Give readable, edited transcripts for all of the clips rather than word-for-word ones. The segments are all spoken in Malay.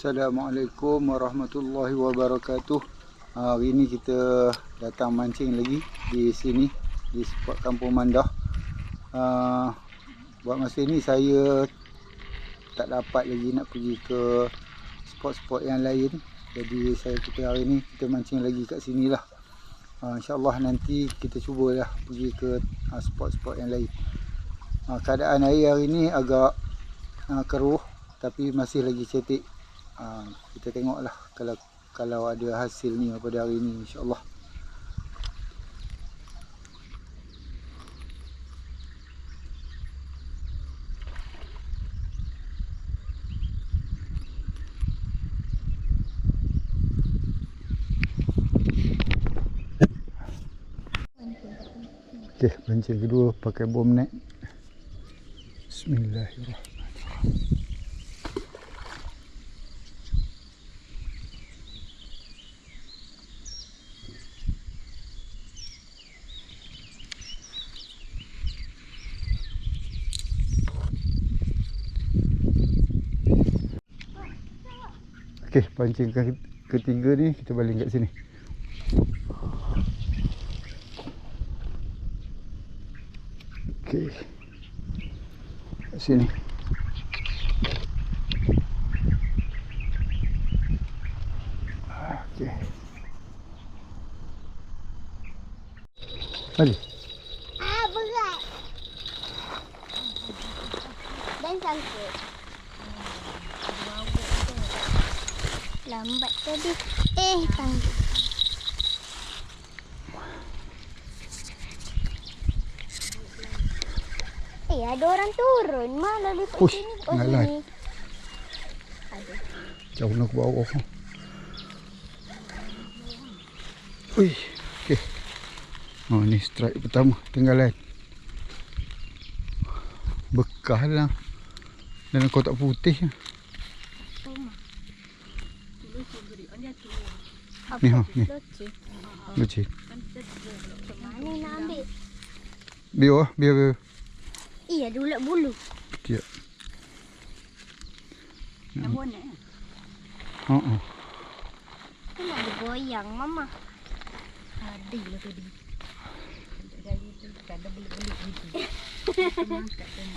Assalamualaikum warahmatullahi wabarakatuh. Hari ini kita datang mancing lagi di sini, di spot Kampung Mandah. Buat masa ini saya tak dapat lagi nak pergi ke spot-spot yang lain. Jadi kita hari ini kita mancing lagi kat sini lah. InsyaAllah nanti kita cubalah pergi ke spot-spot yang lain. Keadaan air hari ini agak keruh, tapi masih lagi cetek. Kita tengoklah kalau ada hasil ni pada hari ni, insyaAllah. Okey, pancing kedua pakai bom net. Bismillahirrahmanirrahim. Okey, pancing ketiga ni kita baling kat sini. Okey. Kat sini. Okey. Balik. Berat. Dan sangkut. Lambat tadi. Sangkut. Ada orang turun. Malah lipat sini. Ngalah. Jauh nak ke bawah. Ui. Okey. Ni strike pertama. Tinggalan. Bekah lah. Dan kotak putih. Ni ni. Lucik. Mana nak ambil? Biar. Iya, ada ulat bulu. Ya. Yang warna ya? Itu nak digoyang, Mama. Ada lah tadi. Dari itu tak ada belit-belit gitu. Mangkat kan.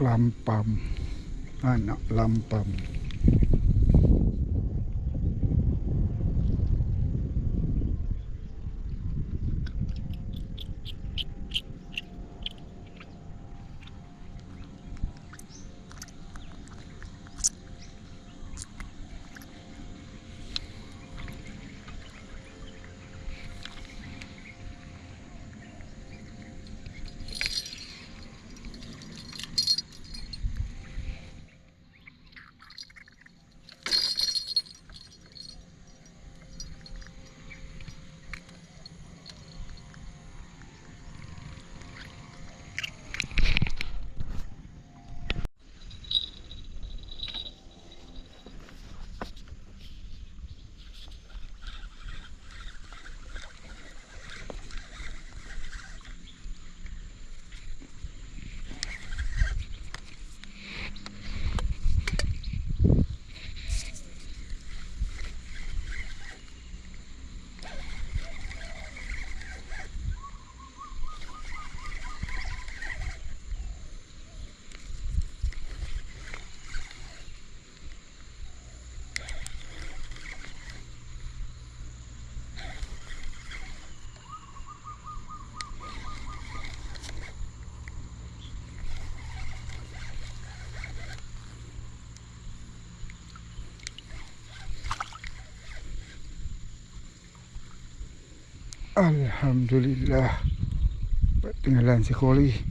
Lampam, anak lampam. Alhamdulillah. Tinggalan seekor lagi.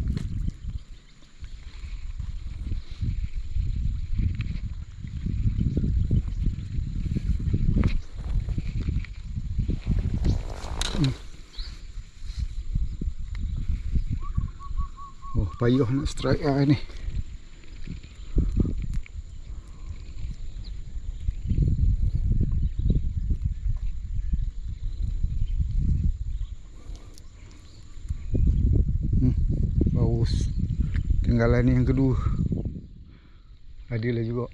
payah nak strike ni. Baru tinggalan ni yang kedua. Adalah juga.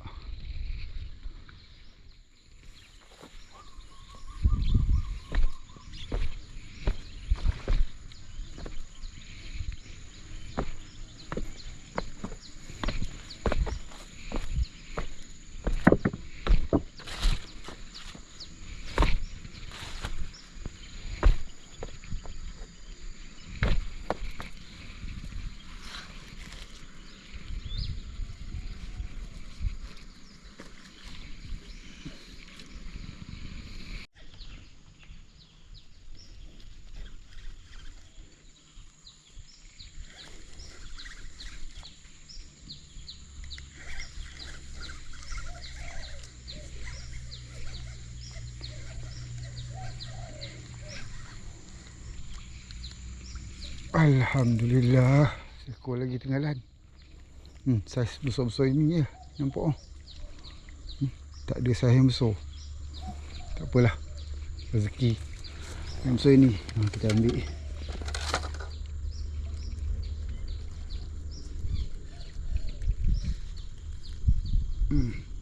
Alhamdulillah, seekor lagi tinggalan. Saiz besar-besar ini je, nampak oh. Tak ada saiz yang besar. Tak apalah, rezeki yang besar ini kita ambil.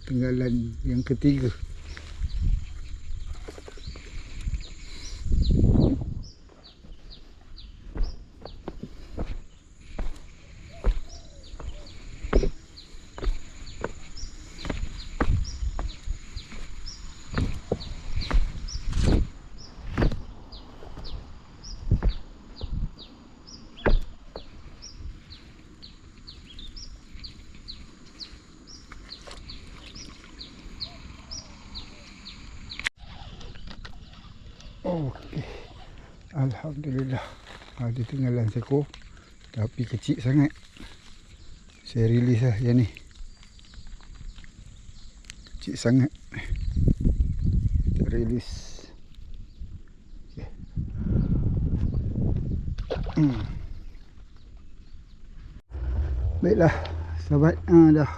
Tinggalan yang ketiga. Okey, alhamdulillah ada tinggalan seekor, tapi kecil sangat. Saya release lah yang ni, kecil sangat. Kita release. Okay. Baiklah sahabat, dah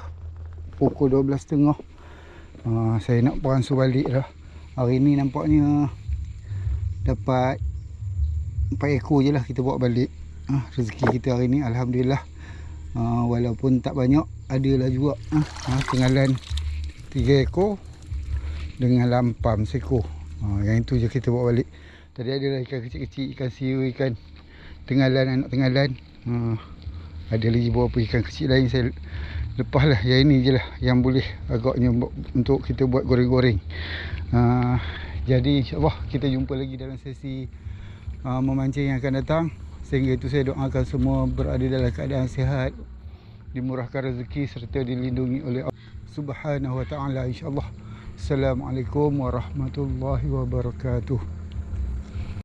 pukul 12.30. Saya nak beransur balik dah. Hari ni nampaknya dapat 4 ekor je lah kita bawa balik. Rezeki kita hari ni alhamdulillah. Walaupun tak banyak, adalah juga tinggalan 3 ekor dengan lampam sekor. Yang itu je kita bawa balik. Tadi adalah ikan kecil-kecil, ikan sia, ikan tinggalan, anak tinggalan. Ada lagi beberapa ikan kecil lain saya lepas lah. Yang ini je lah yang boleh agaknya untuk kita buat goreng-goreng. Jadi insyaAllah kita jumpa lagi dalam sesi memancing yang akan datang. Sehingga itu saya doakan semua berada dalam keadaan sihat, dimurahkan rezeki serta dilindungi oleh Allah Subhanahu wa ta'ala, insyaAllah. Assalamualaikum warahmatullahi wabarakatuh.